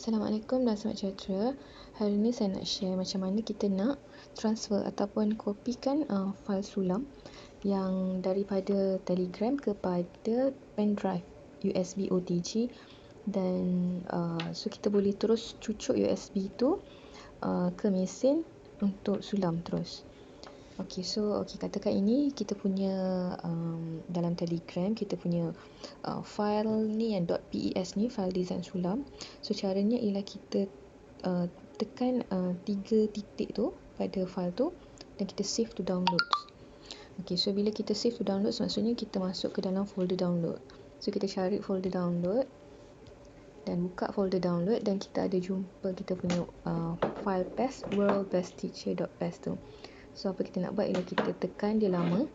Assalamualaikum dan selamat sejahtera. Hari ini saya nak share macam mana kita nak transfer ataupun kopikan fail Sulam yang daripada Telegram kepada Pendrive USB OTG dan so kita boleh terus cucuk USB tu ke Mesin untuk Sulam terus. Katakan ini kita punya dalam Telegram kita punya file ni yang .pes ni, file design Sulam. So caranya ialah kita tekan 3 titik tu pada file tu dan kita save to download. So bila kita save to download, maksudnya kita masuk ke dalam folder download. So kita cari folder download dan buka folder download dan kita ada jumpa kita punya file PES worldbestteacher.pes tu. So apa kita nak buat ialah kita tekan dia lama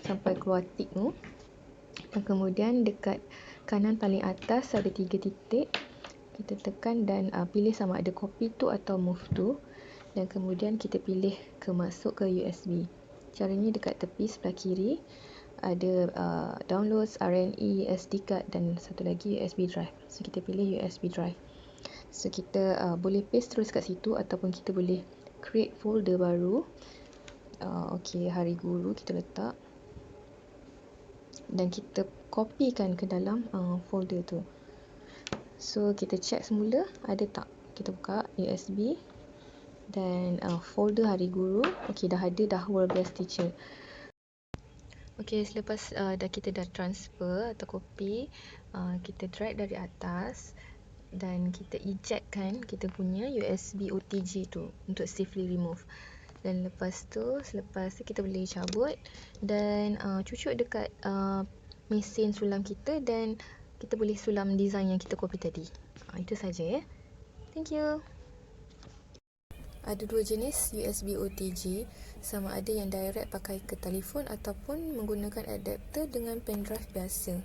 sampai keluar tik tu, dan kemudian dekat kanan paling atas ada 3 titik, kita tekan dan pilih sama ada copy tu atau move tu, dan kemudian kita pilih masuk ke USB. Caranya dekat tepi sebelah kiri ada downloads, RNE, SD card dan satu lagi USB drive. So kita pilih USB drive. So kita boleh paste terus kat situ ataupun kita boleh create folder baru. Hari guru kita letak dan kita kopikan ke dalam folder tu. So kita check semula ada tak, kita buka USB dan folder hari guru. Dah ada dah, world best teacher. Selepas kita dah transfer atau copy, kita drag dari atas dan kita ejectkan kita punya USB OTG tu untuk safely remove. Dan selepas tu kita boleh cabut dan cucuk dekat mesin Sulam kita dan kita boleh sulam design yang kita copy tadi. Itu saja ya. Thank you. Ada 2 jenis USB OTG, sama ada yang direct pakai ke telefon ataupun menggunakan adapter dengan pendrive biasa.